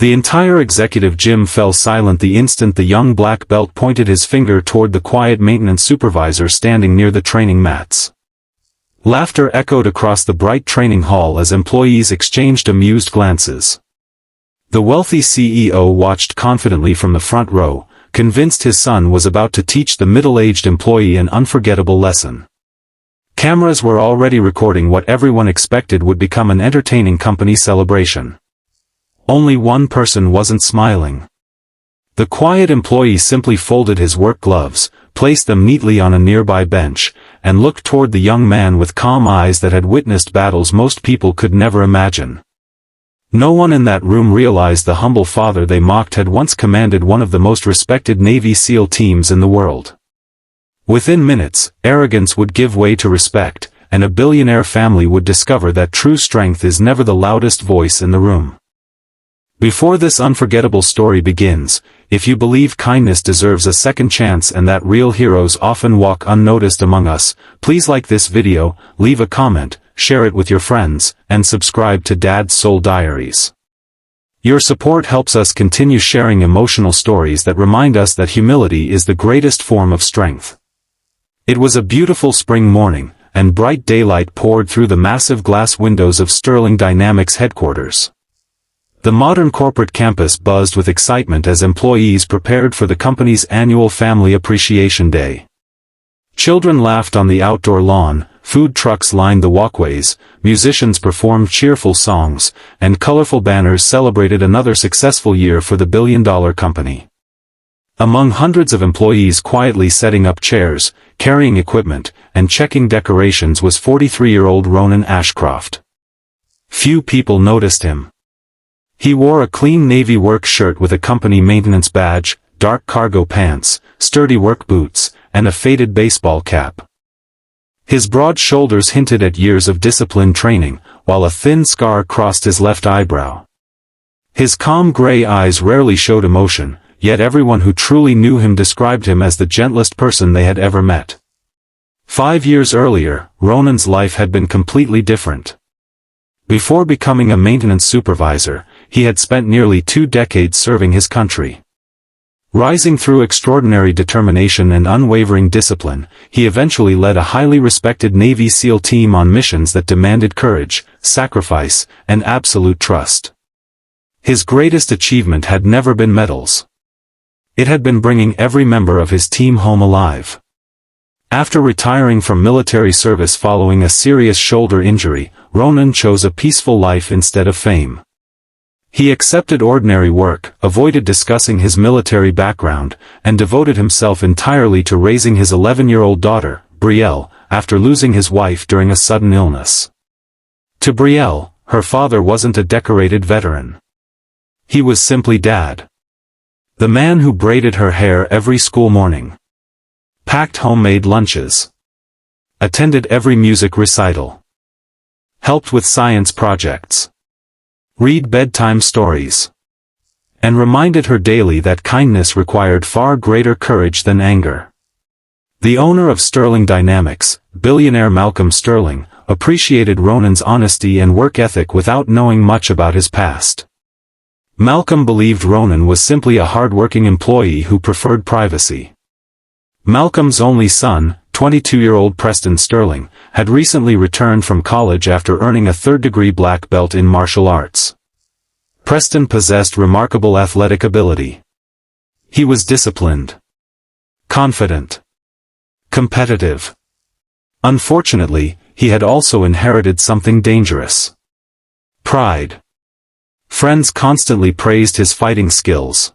The entire executive gym fell silent the instant the young black belt pointed his finger toward the quiet maintenance supervisor standing near the training mats. Laughter echoed across the bright training hall as employees exchanged amused glances. The wealthy CEO watched confidently from the front row, convinced his son was about to teach the middle-aged employee an unforgettable lesson. Cameras were already recording what everyone expected would become an entertaining company celebration. Only one person wasn't smiling. The quiet employee simply folded his work gloves, placed them neatly on a nearby bench, and looked toward the young man with calm eyes that had witnessed battles most people could never imagine. No one in that room realized the humble father they mocked had once commanded one of the most respected Navy SEAL teams in the world. Within minutes, arrogance would give way to respect, and a billionaire family would discover that true strength is never the loudest voice in the room. Before this unforgettable story begins, if you believe kindness deserves a second chance and that real heroes often walk unnoticed among us, please like this video, leave a comment, share it with your friends, and subscribe to Dad's Soul Diaries. Your support helps us continue sharing emotional stories that remind us that humility is the greatest form of strength. It was a beautiful spring morning, and bright daylight poured through the massive glass windows of Sterling Dynamics headquarters. The modern corporate campus buzzed with excitement as employees prepared for the company's annual Family Appreciation Day. Children laughed on the outdoor lawn, food trucks lined the walkways, musicians performed cheerful songs, and colorful banners celebrated another successful year for the billion-dollar company. Among hundreds of employees quietly setting up chairs, carrying equipment, and checking decorations was 43-year-old Ronan Ashcroft. Few people noticed him. He wore a clean navy work shirt with a company maintenance badge, dark cargo pants, sturdy work boots, and a faded baseball cap. His broad shoulders hinted at years of disciplined training, while a thin scar crossed his left eyebrow. His calm gray eyes rarely showed emotion, yet everyone who truly knew him described him as the gentlest person they had ever met. 5 years earlier, Ronan's life had been completely different. Before becoming a maintenance supervisor, he had spent nearly 2 decades serving his country. Rising through extraordinary determination and unwavering discipline, he eventually led a highly respected Navy SEAL team on missions that demanded courage, sacrifice, and absolute trust. His greatest achievement had never been medals. It had been bringing every member of his team home alive. After retiring from military service following a serious shoulder injury, Ronan chose a peaceful life instead of fame. He accepted ordinary work, avoided discussing his military background, and devoted himself entirely to raising his 11-year-old daughter, Brielle, after losing his wife during a sudden illness. To Brielle, her father wasn't a decorated veteran. He was simply Dad. The man who braided her hair every school morning, packed homemade lunches, attended every music recital, helped with science projects, read bedtime stories, and reminded her daily that kindness required far greater courage than anger. The owner of Sterling Dynamics, billionaire Malcolm Sterling, appreciated Ronan's honesty and work ethic without knowing much about his past. Malcolm believed Ronan was simply a hard-working employee who preferred privacy. Malcolm's only son, 22-year-old Preston Sterling, had recently returned from college after earning a third-degree black belt in martial arts. Preston possessed remarkable athletic ability. He was disciplined, confident, competitive. Unfortunately, he had also inherited something dangerous: pride. Friends constantly praised his fighting skills.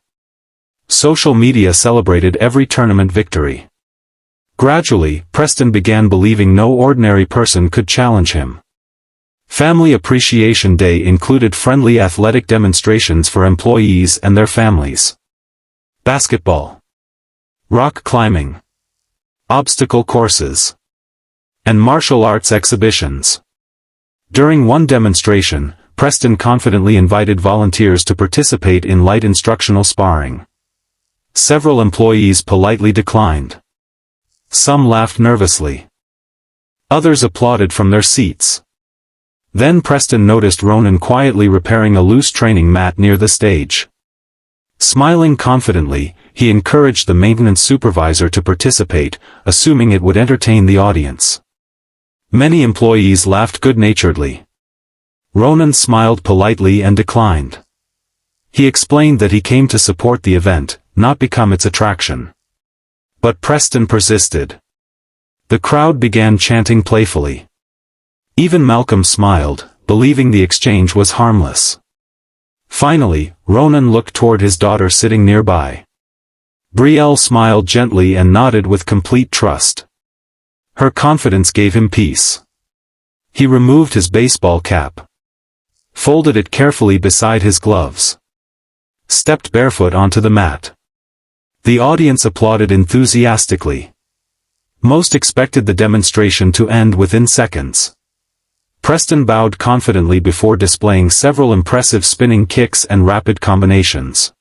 Social media celebrated every tournament victory. Gradually, Preston began believing no ordinary person could challenge him. Family Appreciation Day included friendly athletic demonstrations for employees and their families. Basketball, rock climbing, obstacle courses, and martial arts exhibitions. During one demonstration, Preston confidently invited volunteers to participate in light instructional sparring. Several employees politely declined. Some laughed nervously. Others applauded from their seats. Then Preston noticed Ronan quietly repairing a loose training mat near the stage. Smiling confidently, he encouraged the maintenance supervisor to participate, assuming it would entertain the audience. Many employees laughed good-naturedly. Ronan smiled politely and declined. He explained that he came to support the event, not become its attraction. But Preston persisted. The crowd began chanting playfully. Even Malcolm smiled, believing the exchange was harmless. Finally, Ronan looked toward his daughter sitting nearby. Brielle smiled gently and nodded with complete trust. Her confidence gave him peace. He removed his baseball cap, folded it carefully beside his gloves, stepped barefoot onto the mat. The audience applauded enthusiastically. Most expected the demonstration to end within seconds. Preston bowed confidently before displaying several impressive spinning kicks and rapid combinations.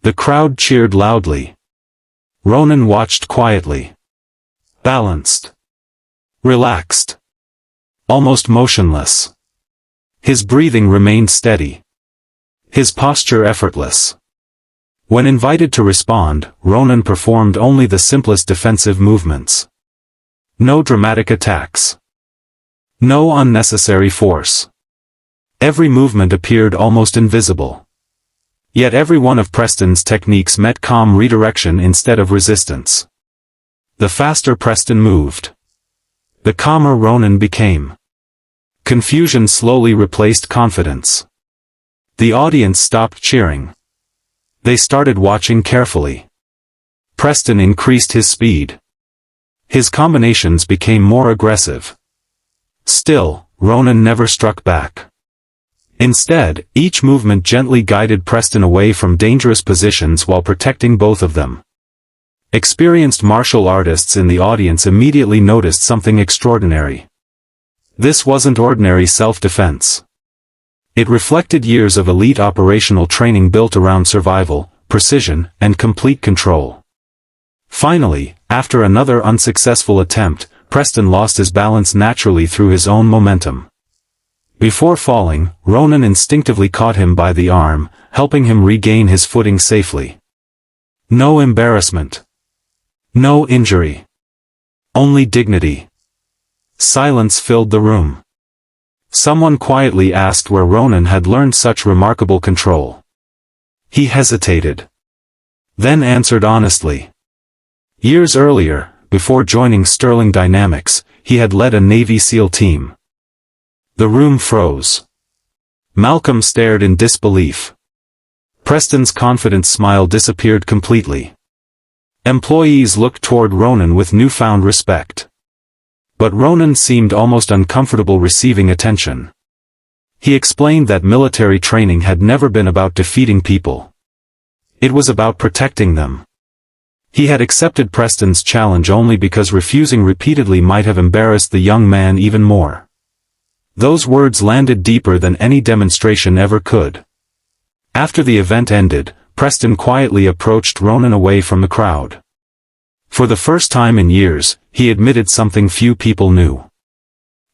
The crowd cheered loudly. Ronan watched quietly. Balanced. Relaxed. Almost motionless. His breathing remained steady. His posture effortless. When invited to respond, Ronan performed only the simplest defensive movements. No dramatic attacks. No unnecessary force. Every movement appeared almost invisible. Yet every one of Preston's techniques met calm redirection instead of resistance. The faster Preston moved, the calmer Ronan became. Confusion slowly replaced confidence. The audience stopped cheering. They started watching carefully. Preston increased his speed. His combinations became more aggressive. Still, Ronan never struck back. Instead, each movement gently guided Preston away from dangerous positions while protecting both of them. Experienced martial artists in the audience immediately noticed something extraordinary. This wasn't ordinary self-defense. It reflected years of elite operational training built around survival, precision, and complete control. Finally, after another unsuccessful attempt, Preston lost his balance naturally through his own momentum. Before falling, Ronan instinctively caught him by the arm, helping him regain his footing safely. No embarrassment. No injury. Only dignity. Silence filled the room. Someone quietly asked where Ronan had learned such remarkable control. He hesitated. Then answered honestly. Years earlier, before joining Sterling Dynamics, he had led a Navy SEAL team. The room froze. Malcolm stared in disbelief. Preston's confident smile disappeared completely. Employees looked toward Ronan with newfound respect. But Ronan seemed almost uncomfortable receiving attention. He explained that military training had never been about defeating people. It was about protecting them. He had accepted Preston's challenge only because refusing repeatedly might have embarrassed the young man even more. Those words landed deeper than any demonstration ever could. After the event ended, Preston quietly approached Ronan away from the crowd. For the first time in years, he admitted something few people knew.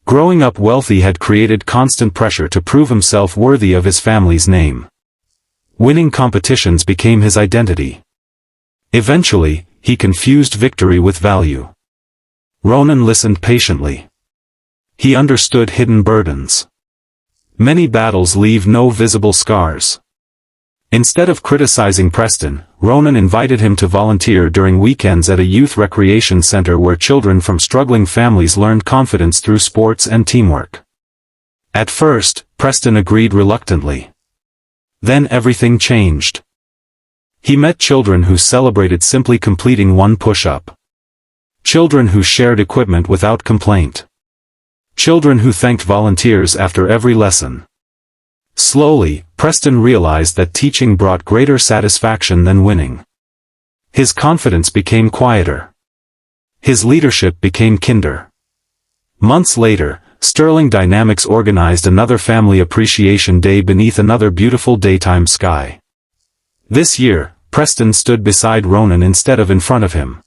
Growing up wealthy had created constant pressure to prove himself worthy of his family's name. Winning competitions became his identity. Eventually, he confused victory with value. Ronan listened patiently. He understood hidden burdens. Many battles leave no visible scars. Instead of criticizing Preston, Ronan invited him to volunteer during weekends at a youth recreation center where children from struggling families learned confidence through sports and teamwork. At first, Preston agreed reluctantly. Then everything changed. He met children who celebrated simply completing one push-up. Children who shared equipment without complaint. Children who thanked volunteers after every lesson. Slowly, Preston realized that teaching brought greater satisfaction than winning. His confidence became quieter. His leadership became kinder. Months later, Sterling Dynamics organized another Family Appreciation Day beneath another beautiful daytime sky. This year, Preston stood beside Ronan instead of in front of him.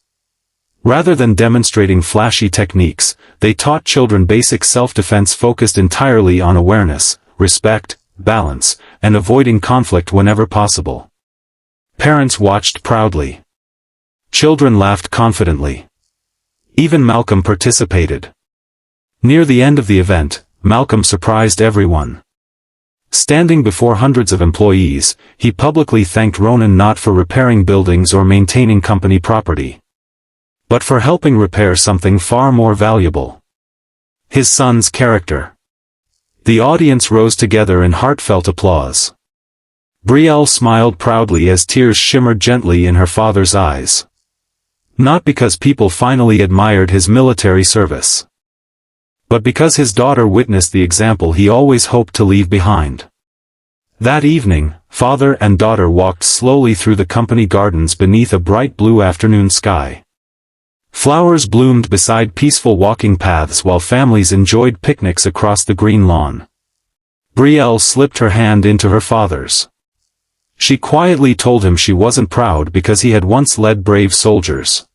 Rather than demonstrating flashy techniques, they taught children basic self-defense focused entirely on awareness, respect, balance, and avoiding conflict whenever possible. Parents watched proudly. Children laughed confidently. Even Malcolm participated. Near the end of the event, Malcolm surprised everyone. Standing before hundreds of employees, he publicly thanked Ronan not for repairing buildings or maintaining company property, but for helping repair something far more valuable: his son's character. The audience rose together in heartfelt applause. Brielle smiled proudly as tears shimmered gently in her father's eyes. Not because people finally admired his military service, but because his daughter witnessed the example he always hoped to leave behind. That evening, father and daughter walked slowly through the company gardens beneath a bright blue afternoon sky. Flowers bloomed beside peaceful walking paths while families enjoyed picnics across the green lawn. Brielle slipped her hand into her father's. She quietly told him she wasn't proud because he had once led brave soldiers.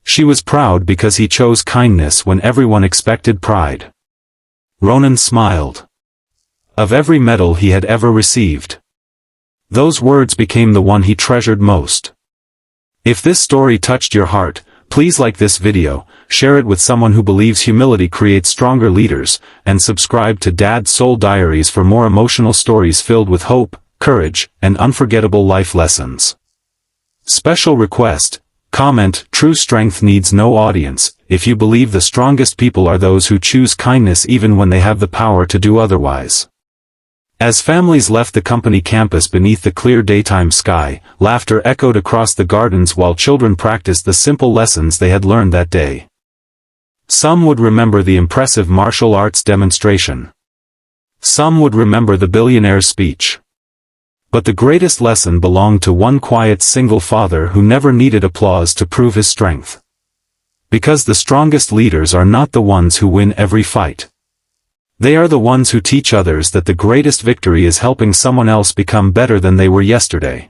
She was proud because he chose kindness when everyone expected pride. Ronan smiled. Of every medal he had ever received, those words became the one he treasured most. If this story touched your heart, please like this video, share it with someone who believes humility creates stronger leaders, and subscribe to Dad's Soul Diaries for more emotional stories filled with hope, courage, and unforgettable life lessons. Special request: comment, "True strength needs no audience," if you believe the strongest people are those who choose kindness even when they have the power to do otherwise. As families left the company campus beneath the clear daytime sky, laughter echoed across the gardens while children practiced the simple lessons they had learned that day. Some would remember the impressive martial arts demonstration. Some would remember the billionaire's speech. But the greatest lesson belonged to one quiet single father who never needed applause to prove his strength. Because the strongest leaders are not the ones who win every fight. They are the ones who teach others that the greatest victory is helping someone else become better than they were yesterday.